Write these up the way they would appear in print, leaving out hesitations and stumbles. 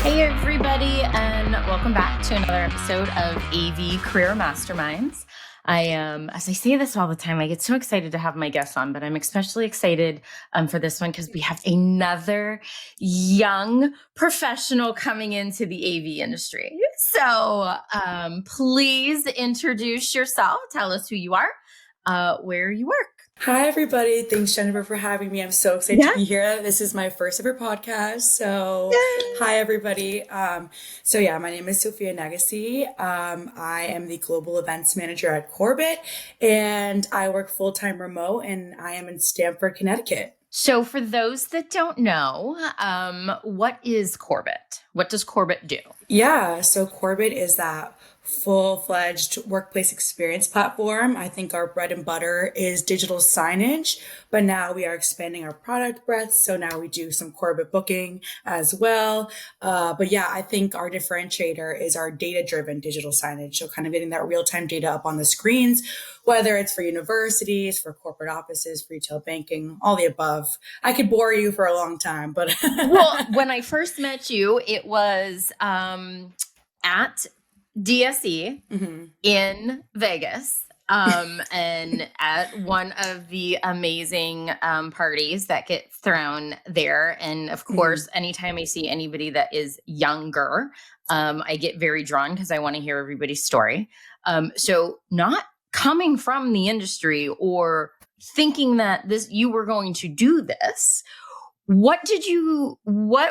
Hey, everybody, and welcome back to another episode of AV Career Masterminds. As I say this all the time, I get so excited to have my guests on, but I'm especially excited for this one because we have another young professional coming into the AV industry. So please introduce yourself. Tell us who you are, where you work. Hi, everybody. Thanks, Jennifer, for having me. I'm so excited to be here. This is my first ever podcast. So, hi, everybody. My name is Sophia Negyesi. I am the global events manager at Korbyt, and I work full-time remote, and I am in Stamford, Connecticut. So for those that don't know, what is Korbyt? What does Korbyt do? Yeah, so Korbyt is that full-fledged workplace experience platform. I think our bread and butter is digital signage, but now we are expanding our product breadth. So now we do some Korbyt booking as well. I think our differentiator is our data-driven digital signage. So kind of getting that real-time data up on the screens, whether it's for universities, for corporate offices, for retail banking, all the above. I could bore you for a long time, but well, when I first met you, it was at DSE in Vegas, and at one of the amazing parties that get thrown there. And of course, anytime I see anybody that is younger, I get very drawn because I want to hear everybody's story. So not coming from the industry or thinking that you were going to do this, what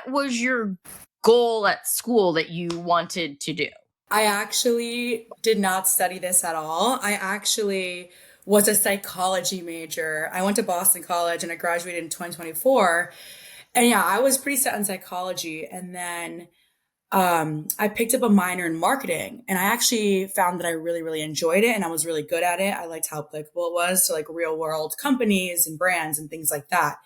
was your goal at school that you wanted to do? I actually did not study this at all. I actually was a psychology major. I went to Boston College and I graduated in 2024. And yeah, I was pretty set on psychology. And then I picked up a minor in marketing, and I actually found that I really, really enjoyed it and I was really good at it. I liked how applicable it was to like real world companies and brands and things like that.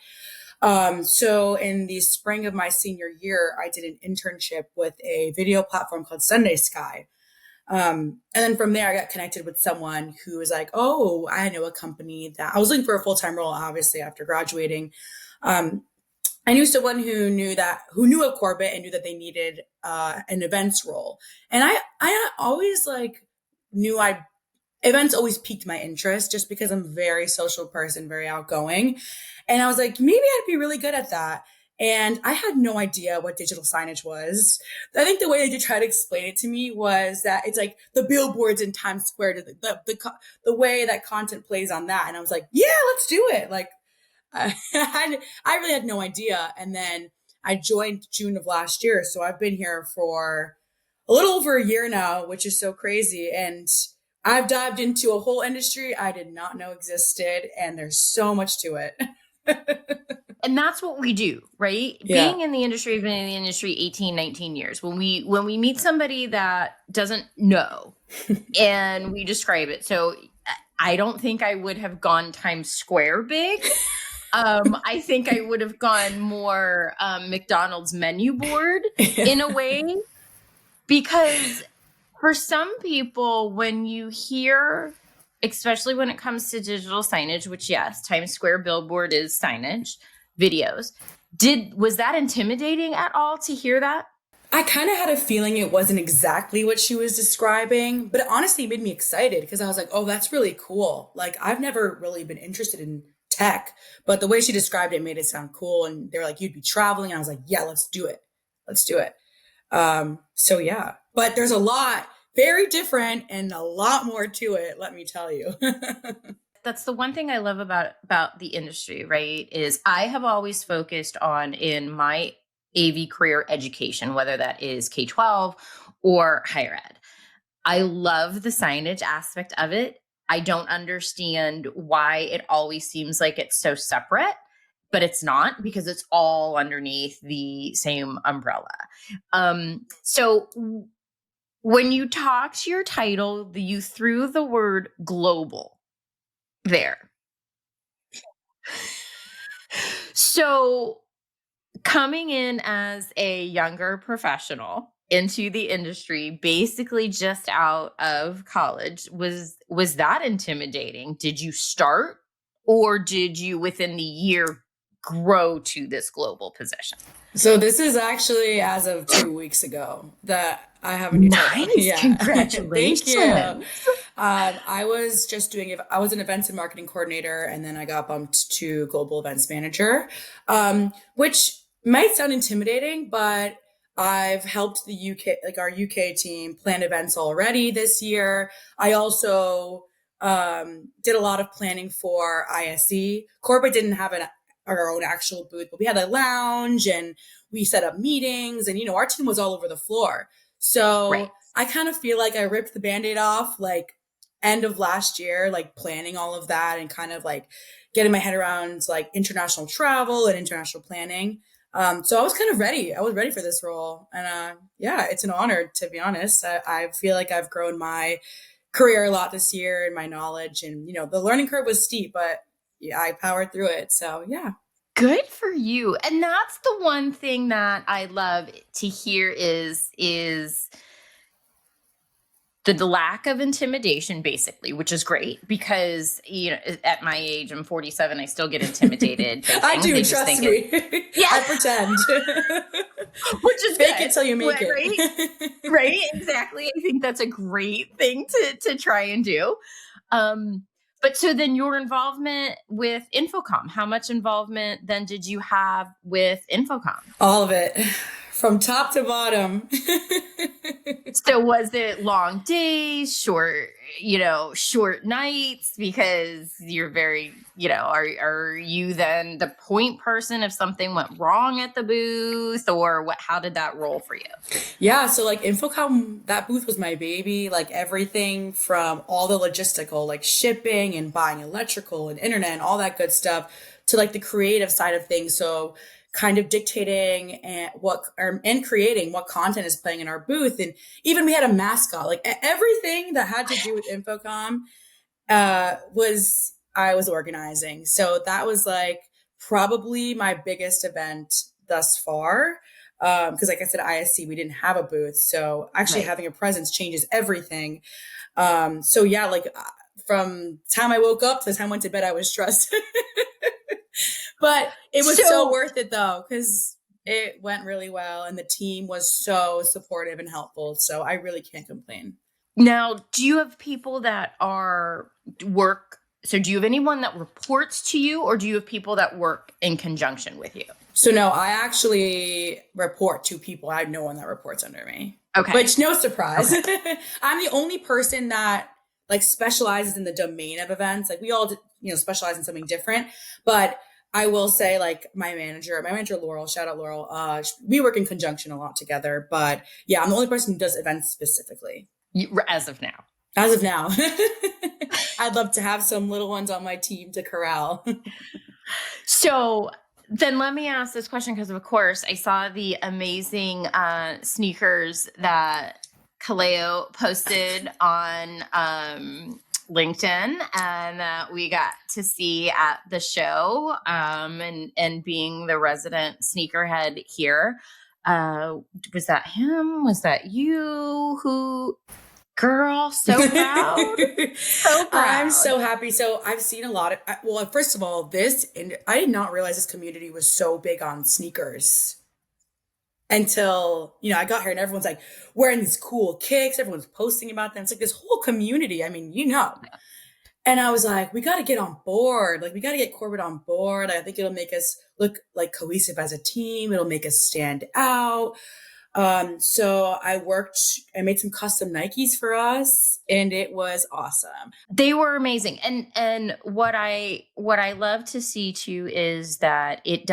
So in the spring of my senior year, I did an internship with a video platform called Sunday Sky. And then from there, I got connected with someone who was like, oh, I know a company that I was looking for a full-time role, obviously, after graduating. I knew someone who knew of Korbyt and knew that they needed an events role. And I always events always piqued my interest just because I'm a very social person, very outgoing. And I was like, maybe I'd be really good at that. And I had no idea what digital signage was. I think the way they try to explain it to me was that it's like the billboards in Times Square, the way that content plays on that. And I was like, yeah, let's do it. Like, I really had no idea. And then I joined June of last year. So I've been here for a little over a year now, which is so crazy. And I've dived into a whole industry I did not know existed. And there's so much to it. And that's what we do, right? Yeah. Being in the industry, I've been in the industry 18, 19 years. When we meet somebody that doesn't know and we describe it. So I don't think I would have gone Times Square big. I think I would have gone more McDonald's menu board in a way, because for some people, when you hear, especially when it comes to digital signage, which yes, Times Square billboard is signage, videos, was that intimidating at all to hear that? I kind of had a feeling it wasn't exactly what she was describing, but it honestly made me excited because I was like, oh, that's really cool. Like, I've never really been interested in tech, but the way she described it made it sound cool. And they were like, you'd be traveling. And I was like, yeah, let's do it. Let's do it. Yeah, but there's a lot very different and a lot more to it. Let me tell you. That's the one thing I love about the industry, right? Is I have always focused on in my AV career education, whether that is K-12 or higher ed. I love the signage aspect of it. I don't understand why it always seems like it's so separate, but it's not, because it's all underneath the same umbrella. So when you talk to your title, you threw the word global there. So coming in as a younger professional into the industry, basically just out of college, was that intimidating? Did you start, or did you within the year grow to this global position? So this is actually as of 2 weeks ago that I have a new title. Nice. Yeah. Thank you. Congratulations. I was just I was an events and marketing coordinator, and then I got bumped to global events manager, which might sound intimidating, but I've helped the UK, like our UK team, plan events already this year. I also did a lot of planning for ISE. Korbyt didn't have our own actual booth, but we had a lounge and we set up meetings, and our team was all over the floor. So Right. I kind of feel like I ripped the Band-Aid off like end of last year, like planning all of that and kind of like getting my head around like international travel and international planning. So I was kind of ready. I was ready for this role. And yeah, it's an honor, to be honest. I feel like I've grown my career a lot this year and my knowledge. And, the learning curve was steep, but yeah, I powered through it. So yeah. Good for you. And that's the one thing that I love to hear is the lack of intimidation, basically, which is great because, at my age, I'm 47, I still get intimidated. I do, trust me. Yeah. I pretend. Which is fake good, it till you make it. Right? Right, exactly. I think that's a great thing to try and do. But so then your involvement with Infocom, how much involvement then did you have with Infocom? All of it. From top to bottom. So was it long days, short nights? Because you're very, are you then the point person if something went wrong at the booth, or how did that roll for you? Yeah. So like Infocom, that booth was my baby, like everything from all the logistical, like shipping and buying electrical and internet and all that good stuff, to like the creative side of things. So kind of dictating and creating what content is playing in our booth. And even we had a mascot, like everything that had to do with Infocom, I was organizing. So that was like probably my biggest event thus far. Cause like I said, ISC, we didn't have a booth. So actually having a presence changes everything. So yeah, like from the time I woke up to the time I went to bed, I was stressed. But it was so worth it though, because it went really well and the team was so supportive and helpful. So I really can't complain. Now, do you have people that so do you have anyone that reports to you, or do you have people that work in conjunction with you? So no, I actually report to people. I have no one that reports under me. Okay. Which, no surprise. Okay. I'm the only person that like specializes in the domain of events. Like we all, specialize in something different, but I will say like my manager, Laurel, shout out Laurel. We work in conjunction a lot together, but yeah, I'm the only person who does events specifically. As of now. I'd love to have some little ones on my team to corral. So then let me ask this question, because of course I saw the amazing sneakers that Kaleo posted on LinkedIn and that we got to see at the show, and being the resident sneakerhead here. Was that him? Was that you? Girl, so proud. So proud. I'm so happy. So I've seen a lot of, first of all, I did not realize this community was so big on sneakers until, I got here and everyone's like wearing these cool kicks. Everyone's posting about them. It's like this whole community. I mean, And I was like, we got to get on board. Like, we got to get Korbyt on board. I think it'll make us look like cohesive as a team. It'll make us stand out. So I made some custom Nikes for us and it was awesome. They were amazing. And what I love to see too is that it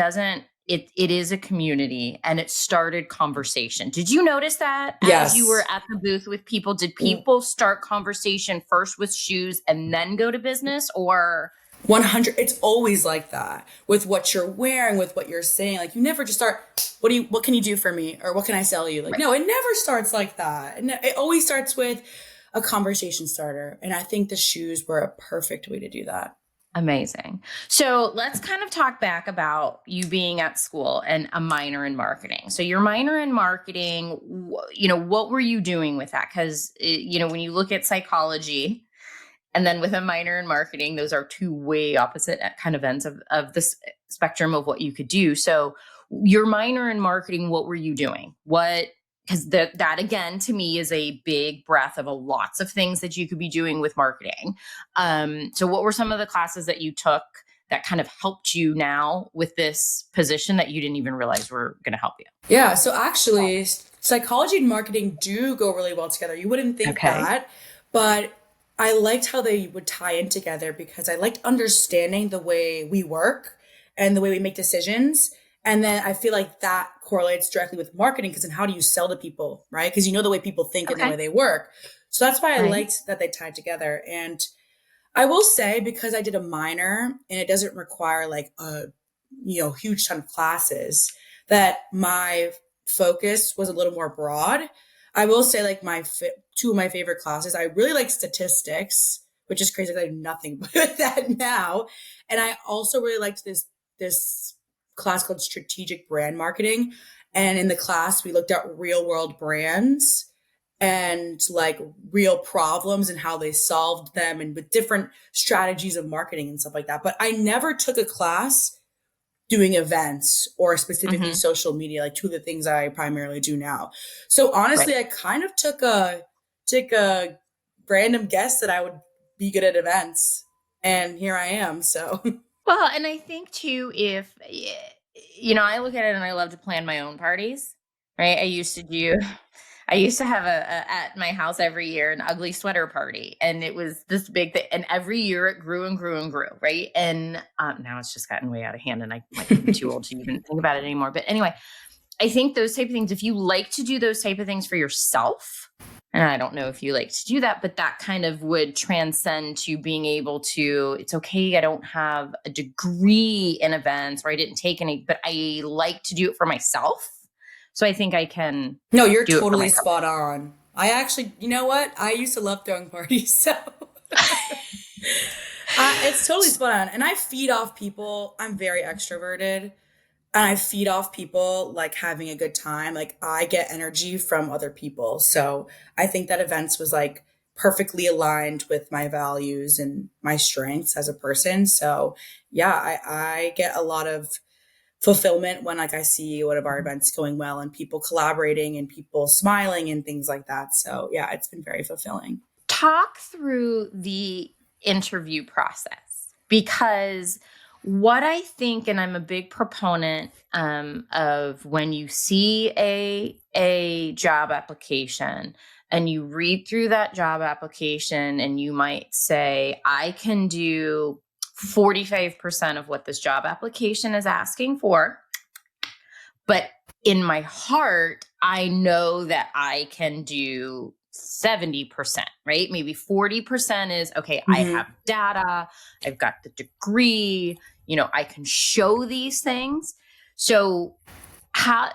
is a community and it started conversation. Did you notice that Yes. as you were at the booth with people? Did people start conversation first with shoes and then go to business, or 100? It's always like that with what you're wearing, with what you're saying. Like you never just start, what can you do for me? Or what can I sell you? Like, right. No, it never starts like that. And it always starts with a conversation starter. And I think the shoes were a perfect way to do that. Amazing. So let's kind of talk back about you being at school and a minor in marketing. So your minor in marketing, what were you doing with that? Because, when you look at psychology And then with a minor in marketing, those are two way opposite kind of ends of the spectrum of what you could do. So your minor in marketing, what were you doing? Because that again, to me, is a big breadth of lots of things that you could be doing with marketing. So what were some of the classes that you took that kind of helped you now with this position that you didn't even realize were going to help you? Yeah, so actually, psychology and marketing do go really well together. You wouldn't think Okay. that, but I liked how they would tie in together because I liked understanding the way we work and the way we make decisions. And then I feel like that correlates directly with marketing because then how do you sell to people, right? Because you know the way people think and the way Okay. they work. So that's why I Right. liked that they tied together. And I will say because I did a minor and it doesn't require like a huge ton of classes that my focus was a little more broad. I will say like two of my favorite classes. I really like statistics, which is crazy. 'Cause I do nothing but that now, and I also really liked this class called strategic brand marketing. And in the class, we looked at real world brands and like real problems and how they solved them and with different strategies of marketing and stuff like that. But I never took a class doing events or specifically Mm-hmm. social media, like two of the things I primarily do now. So Right. honestly, I kind of took a random guess that I would be good at events. And here I am. So Well, and I think too, if I look at it and I love to plan my own parties, right? I used to have at my house every year an ugly sweater party, and it was this big thing. And every year it grew and grew and grew, right? And now it's just gotten way out of hand, and I might be too old to even think about it anymore. But anyway, I think those type of things, if you like to do those type of things for yourself, and I don't know if you like to do that, but that kind of would transcend to being able to, it's okay, I don't have a degree in events or I didn't take any, but I like to do it for myself. So I think I can no, you're do it for totally myself. spot on. I actually, you know what? I used to love throwing parties. So it's totally spot on. And I feed off people. I'm very extroverted. And I feed off people like having a good time. Like I get energy from other people. So I think that events was like perfectly aligned with my values and my strengths as a person. So yeah, I get a lot of fulfillment when like I see one of our events going well and people collaborating and people smiling and things like that. So yeah, it's been very fulfilling. Talk through the interview process, because what I think, and I'm a big proponent of, when you see a job application and you read through that job application and you might say, I can do 45% of what this job application is asking for, but in my heart, I know that I can do 70%, right? Maybe 40% is okay. I Mm-hmm. have data, I've got the degree, I can show these things. So, how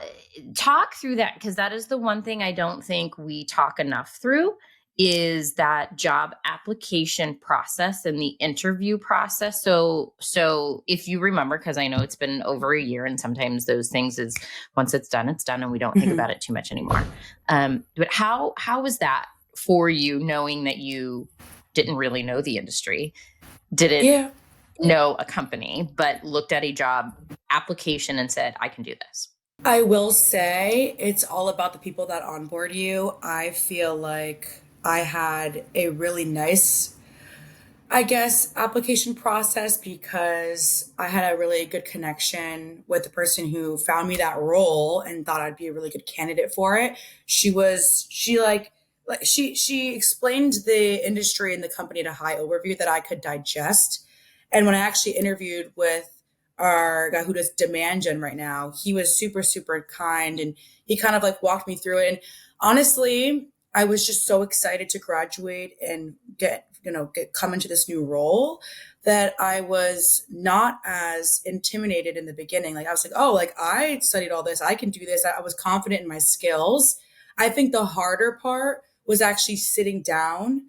talk through that, because that is the one thing I don't think we talk enough through, is that job application process and the interview process. So if you remember, because I know it's been over a year and sometimes those things is, once it's done and we don't think Mm-hmm. about it too much anymore. But how was that for you, knowing that you didn't really know the industry, didn't Yeah. know a company, but looked at a job application and said, I can do this? I will say it's all about the people that onboard you. I feel like I had a really nice, I guess, application process because I had a really good connection with the person who found me that role and thought I'd be a really good candidate for it. She explained the industry and the company at a high overview that I could digest. And when I actually interviewed with our guy who does demand gen right now, he was super, super kind and he kind of like walked me through it. And honestly, I was just so excited to graduate and come into this new role that I was not as intimidated in the beginning. Like I was like, oh, like I studied all this. I can do this. I was confident in my skills. I think the harder part was actually sitting down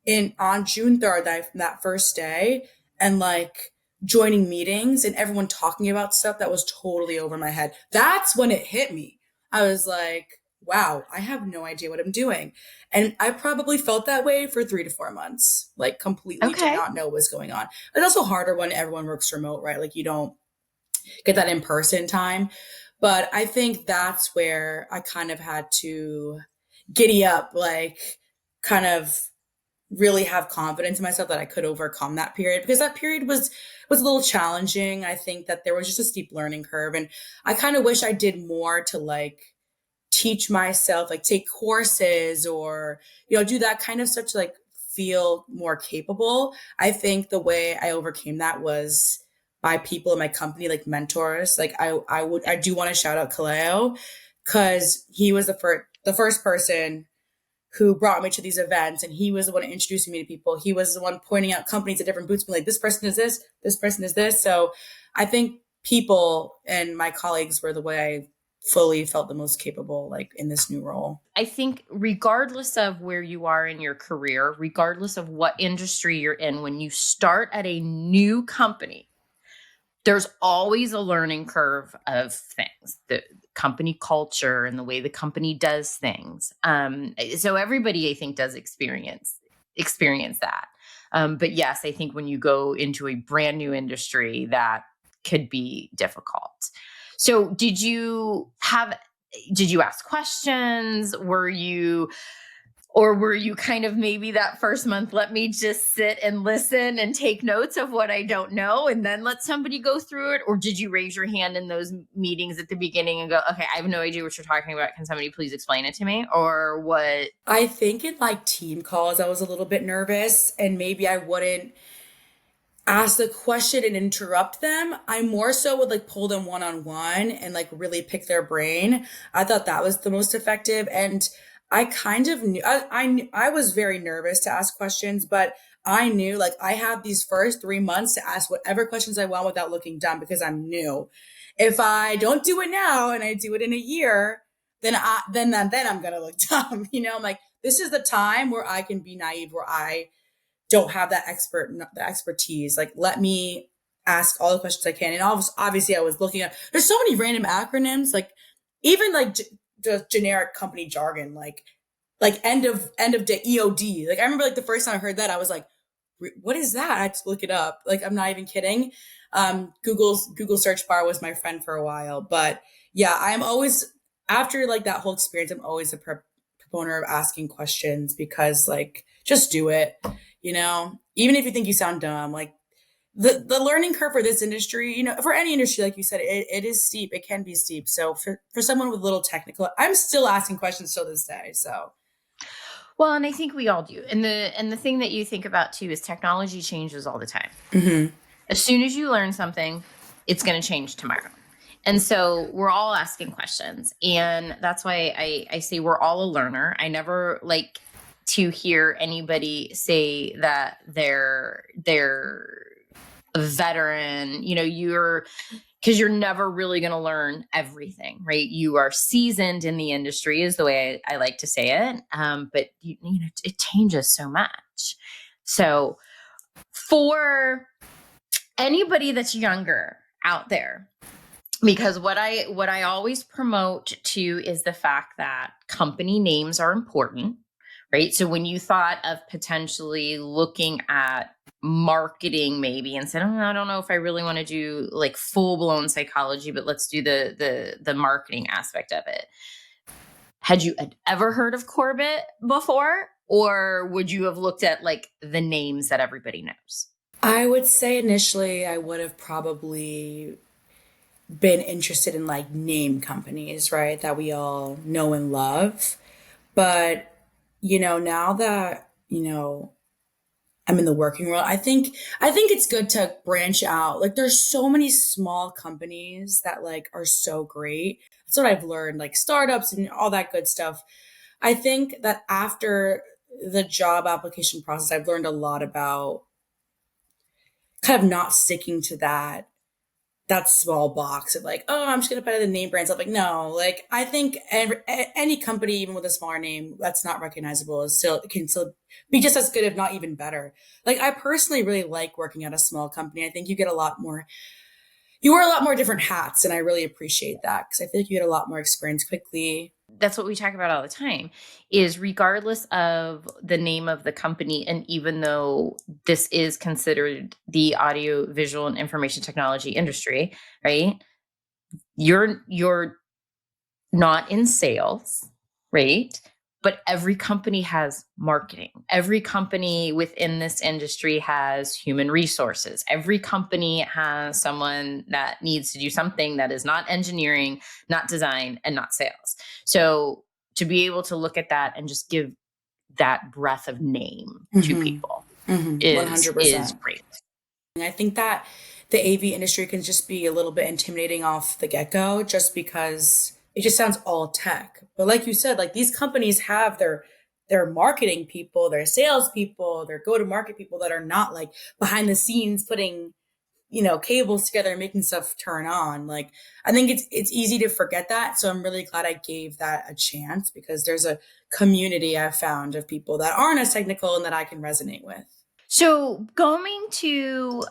in on June 3rd, that first day, and like joining meetings and everyone talking about stuff that was totally over my head. That's when it hit me. I was like, wow, I have no idea what I'm doing. And I probably felt that way for 3 to 4 months, like completely did Okay. not know what's going on. It's also harder when everyone works remote, right? Like you don't get that in person time. But I think that's where I kind of had to giddy up, like kind of really have confidence in myself that I could overcome that period, because that period was a little challenging. I think that there was just a steep learning curve, and I kind of wish I did more to like teach myself, like take courses or, do that kind of stuff to like feel more capable. I think the way I overcame that was by people in my company, like mentors. Like I do want to shout out Kaleo, because he was the first person who brought me to these events, and he was the one introducing me to people. He was the one pointing out companies at different booths, being like, this person is this person is this. So I think people and my colleagues were the way I fully felt the most capable, like in this new role. I think regardless of where you are in your career, regardless of what industry you're in, when you start at a new company, there's always a learning curve of things, the company culture and the way the company does things. So everybody, I think, does experience that. But yes, I think when you go into a brand new industry, that could be difficult. So did you ask questions? Or were you kind of maybe that first month, let me just sit and listen and take notes of what I don't know and then let somebody go through it? Or did you raise your hand in those meetings at the beginning and go, okay, I have no idea what you're talking about. Can somebody please explain it to me? Or what? I think in like team calls, I was a little bit nervous, and maybe I wouldn't ask the question and interrupt them. I more so would like pull them one on one and like really pick their brain. I thought that was the most effective. And I kind of knew, I was very nervous to ask questions, but I knew like I had these first 3 months to ask whatever questions I want without looking dumb, because I'm new. If I don't do it now and I do it in a year, then I'm gonna look dumb. I'm like, this is the time where I can be naive, where I don't have the expertise. Like, let me ask all the questions I can. And obviously I was looking at, there's so many random acronyms, like even like the generic company jargon, like end of day EOD. Like I remember like the first time I heard that, I was like, what is that? I had to look it up. Like, I'm not even kidding. Google search bar was my friend for a while, but yeah, I'm always, after like that whole experience, I'm always a proponent of asking questions, because like, just do it, even if you think you sound dumb. Like the learning curve for this industry, for any industry, like you said, it is steep. It can be steep. So for someone with little technical, I'm still asking questions till this day. So Well, and I think we all do. And the thing that you think about too is technology changes all the time. mhm. As soon as you learn something, it's going to change tomorrow. And so we're all asking questions. And that's why I say we're all a learner. I never like to hear anybody say that they're a veteran. Because you're never really going to learn everything, right? You are seasoned in the industry, is the way I like to say it. But it changes so much. So for anybody that's younger out there, because what I always promote to is the fact that company names are important, right? So when you thought of potentially looking at marketing maybe and said, I don't know if I really want to do like full-blown psychology, but let's do the marketing aspect of it. Had you ever heard of Korbyt before? Or would you have looked at like the names that everybody knows? I would say initially I would have probably been interested in like name companies, right? That we all know and love. But, now that, I'm in the working world, I think it's good to branch out. Like there's so many small companies that like are so great. That's what I've learned, like startups and all that good stuff. I think that after the job application process, I've learned a lot about kind of not sticking to that small box of like, oh, I'm just going to put in the name brand stuff. Like, no, like I think any company, even with a smaller name that's not recognizable, can still be just as good, if not even better. Like I personally really like working at a small company. I think you wear a lot more different hats, and I really appreciate that, because I feel like you get a lot more experience quickly. that's what we talk about all the time, is regardless of the name of the company, and even though this is considered the audio visual and information technology industry, right? You're not in sales, right? But every company has marketing. Every company within this industry has human resources. Every company has someone that needs to do something that is not engineering, not design, and not sales. So to be able to look at that and just give that breadth of name to people is 100%. great. I think that the AV industry can just be a little bit intimidating off the get-go just because it just sounds all tech. But like you said, like these companies have their marketing people, their sales people, their go-to-market people that are not like behind the scenes putting, cables together and making stuff turn on. Like I think it's easy to forget that. So I'm really glad I gave that a chance because there's a community I've found of people that aren't as technical and that I can resonate with. So going to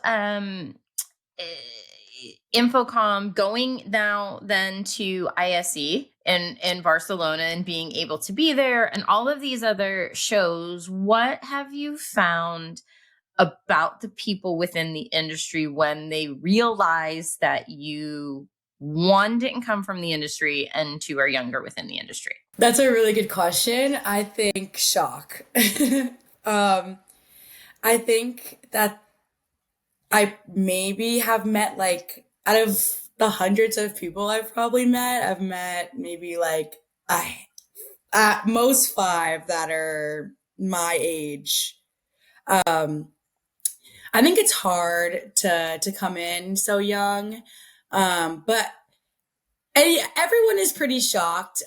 Infocom, going now then to ISE in Barcelona and being able to be there and all of these other shows, what have you found about the people within the industry when they realize that you, one, didn't come from the industry, and two, are younger within the industry? That's a really good question. I think shock. I think that I maybe have met like out of the hundreds of people I've probably met, I've met maybe like I at most five that are my age. Um, I think it's hard to come in so young, but everyone is pretty shocked.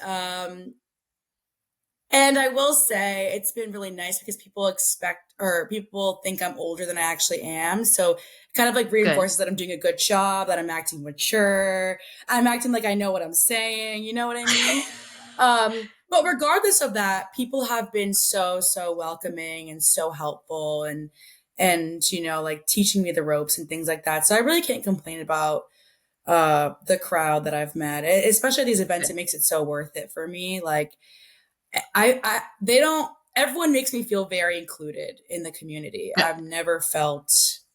And I will say it's been really nice because people expect or people think I'm older than I actually am. So it kind of like Good. reinforces that I'm doing a good job, that I'm acting mature. I'm acting like I know what I'm saying. You know what I mean? But regardless of that, people have been so welcoming and so helpful and, like teaching me the ropes and things like that. So I really can't complain about the crowd that I've met, especially at these events. It makes it so worth it for me. Like, they don't, everyone makes me feel very included in the community. I've never felt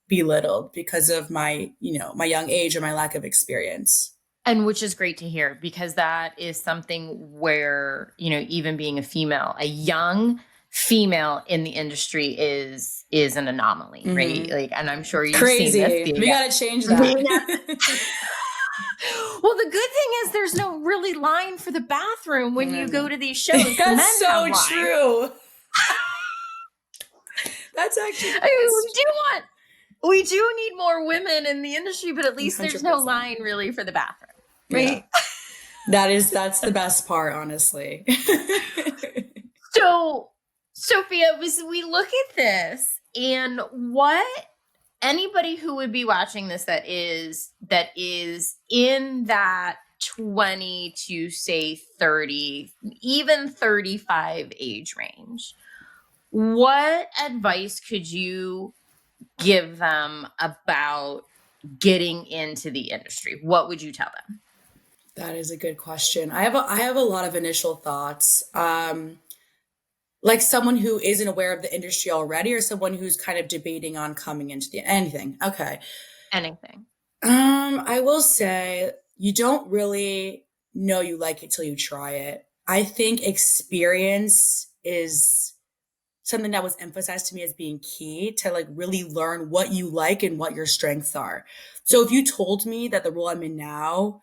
belittled because of my, my young age or my lack of experience. And which is great to hear, because that is something where, even being a young female in the industry is an anomaly, right? Like, and I'm sure you've Crazy. seen this. We got to change that. Well, the good thing is there's no really line for the bathroom when you go to these shows. That's so true. That's actually. We do need more women in the industry, but at least 100%. There's no line really for the bathroom, right? Yeah. That's the best part, honestly. So, Sophia, as we look at this, and what anybody who would be watching this that is in that 20 to say 30, even 35 age range, what advice could you give them about getting into the industry? What would you tell them? That is a good question. I have a lot of initial thoughts. Like someone who isn't aware of the industry already, or someone who's kind of debating on coming into anything. Okay. Anything. I will say you don't really know you like it till you try it. I think experience is something that was emphasized to me as being key to like really learn what you like and what your strengths are. So if you told me that the role I'm in now,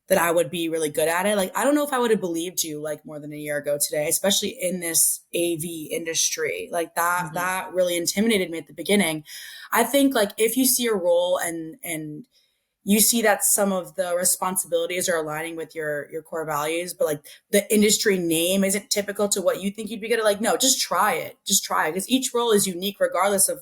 that I would be really good at it, like, I don't know if I would have believed you like more than a year ago today, especially in this AV industry. Like that really intimidated me at the beginning. I think like if you see a role and you see that some of the responsibilities are aligning with your core values, but like the industry name isn't typical to what you think you'd be good at, like, no, just try it. Just try it. Because each role is unique regardless of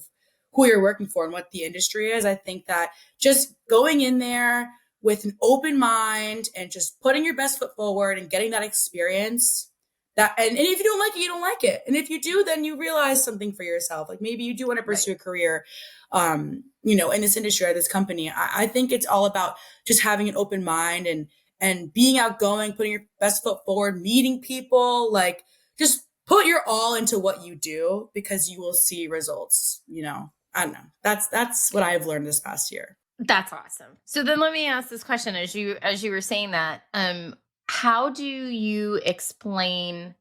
who you're working for and what the industry is. I think that just going in there with an open mind and just putting your best foot forward and getting that experience, that, and if you don't like it, you don't like it. And if you do, then you realize something for yourself. Like maybe you do want to pursue a career, in this industry or this company. I think it's all about just having an open mind and being outgoing, putting your best foot forward, meeting people, like just put your all into what you do because you will see results, you know. I don't know. That's what I've learned this past year. That's awesome. So then let me ask this question as you were saying that, how do you explain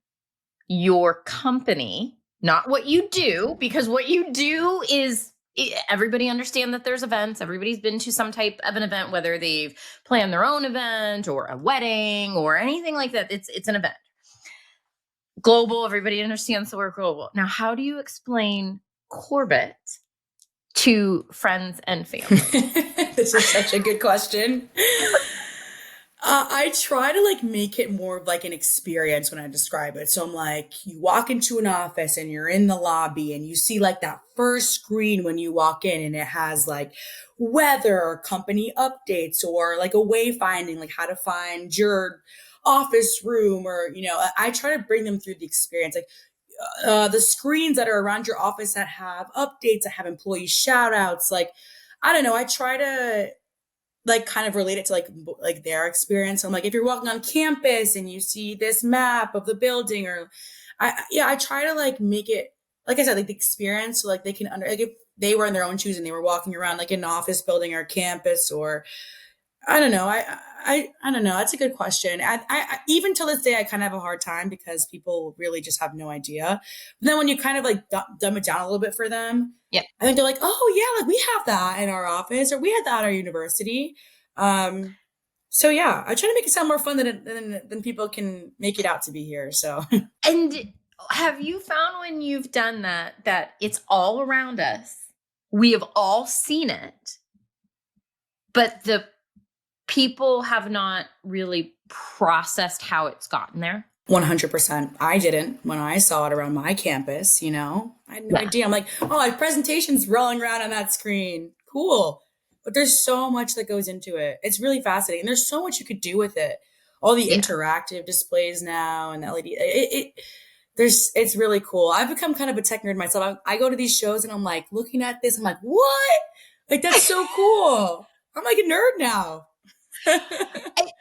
your company, not what you do, because what you do is everybody understand that there's events. Everybody's been to some type of an event, whether they've planned their own event or a wedding or anything like that. It's an event. Global, everybody understands the word global. Now, how do you explain Korbyt to friends and family? This is such a good question. I try to like make it more of like an experience when I describe it. So I'm like, you walk into an office and you're in the lobby and you see like that first screen when you walk in and it has like weather, company updates, or like a wayfinding, like how to find your office room, or, you know, I try to bring them through the experience. Like the screens that are around your office that have updates, that have employee shout outs. Like, I don't know. I try to like kind of relate it to like their experience. I'm like, if you're walking on campus and you see this map of the building, or I try to like make it, like I said, like the experience, so like they can like if they were in their own shoes and they were walking around like an office building or campus, or I don't know. I don't know. That's a good question. I even till this day, I kind of have a hard time because people really just have no idea. But then when you kind of like dumb it down a little bit for them, Yeah. I think they're like, oh yeah, like we have that in our office, or we had that at our university. So yeah, I try to make it sound more fun than people can make it out to be here. So, and have you found when you've done that it's all around us? We have all seen it, but the people have not really processed how it's gotten there. 100%. I didn't when I saw it around my campus, you know, I had no idea. I'm like, oh, my presentation's rolling around on that screen. Cool. But there's so much that goes into it. It's really fascinating. And there's so much you could do with it. All the interactive displays now and LED. It's really cool. I've become kind of a tech nerd myself. I go to these shows and I'm like looking at this. I'm like, what? Like, that's so cool. I'm like a nerd now.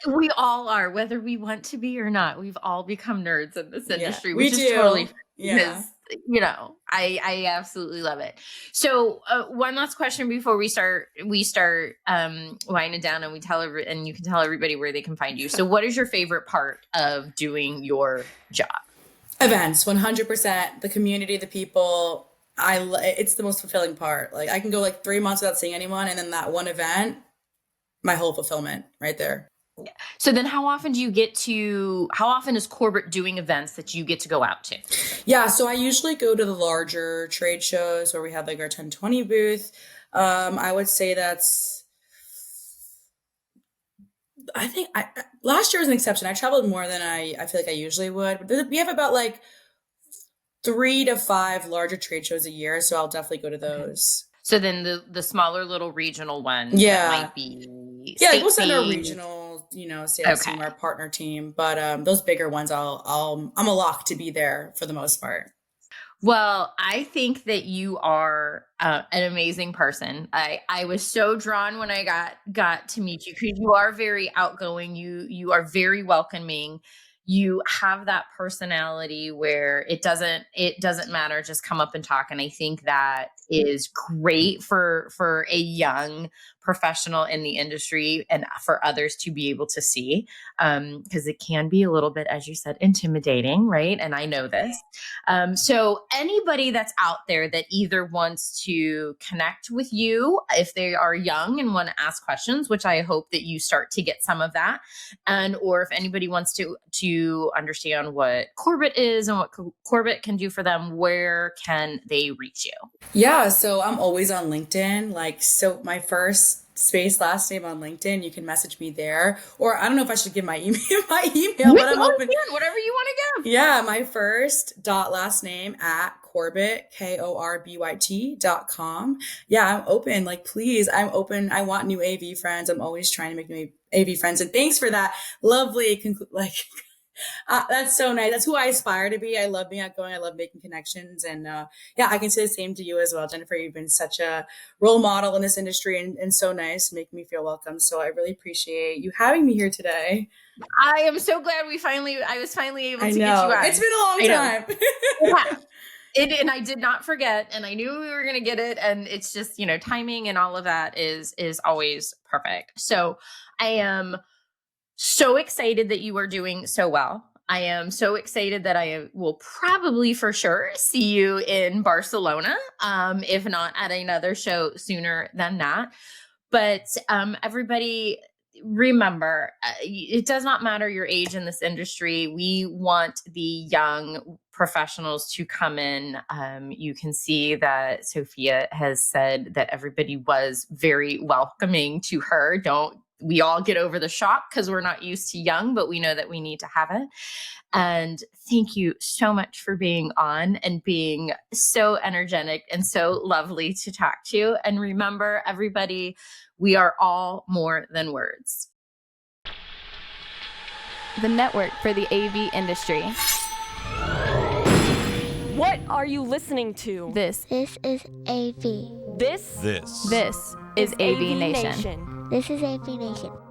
We all are, whether we want to be or not. We've all become nerds in this industry, we which do. is totally, yeah. You know, I absolutely love it. So one last question before we start winding down, and and you can tell everybody where they can find you. So what is your favorite part of doing your job? Events, 100%. The community, the people. It's the most fulfilling part. Like I can go like 3 months without seeing anyone, and then that one event, my whole fulfillment right there. So then how often is Korbyt doing events that you get to go out to? Yeah, so I usually go to the larger trade shows where we have like our 1020 booth. I would say I think last year was an exception. I traveled more than I feel like I usually would. But we have about like 3 to 5 larger trade shows a year, so I'll definitely go to those. So then the smaller little regional ones that might be like we'll send our regional, you know, sales team, our partner team, but those bigger ones, I'm a lock to be there for the most part. Well, I think that you are an amazing person. I was so drawn when I got to meet you because you are very outgoing. You are very welcoming. You have that personality where it doesn't matter, just come up and talk. And I think that is great for a young professional in the industry and for others to be able to see, because it can be a little bit, as you said, intimidating, right? And I know this. So anybody that's out there that either wants to connect with you, if they are young and want to ask questions, which I hope that you start to get some of that, or if anybody wants to understand what Korbyt is and what Korbyt can do for them, where can they reach you? Yeah, so I'm always on LinkedIn. Like, so my first space last name on LinkedIn, you can message me there. Or I don't know if I should give my email, but I'm open. Whatever you want to give. Yeah, my first dot last name at Korbyt, KORBYT.com. Yeah, I'm open. Like, please, I'm open. I want new AV friends. I'm always trying to make new AV friends. And thanks for that lovely, That's so nice. That's who I aspire to be. I love being outgoing. I love making connections. And yeah, I can say the same to you as well, Jennifer. You've been such a role model in this industry and so nice, making me feel welcome. So I really appreciate you having me here today. I am so glad I was finally able I to get you know. on. It's been a long time. And I did not forget, and I knew we were going to get it. And it's just, timing and all of that is always perfect. So I am so excited that you are doing so well. I am so excited that I will probably for sure see you in Barcelona, if not at another show sooner than that. But everybody, remember, it does not matter your age in this industry. We want the young professionals to come in. You can see that Sophia has said that everybody was very welcoming to her. Don't we all get over the shock because we're not used to young, but we know that we need to have it. And thank you so much for being on and being so energetic and so lovely to talk to. And remember, everybody, we are all more than words. The network for the AV industry. What are you listening to? This is AV. This is AVNation. This is AVNation.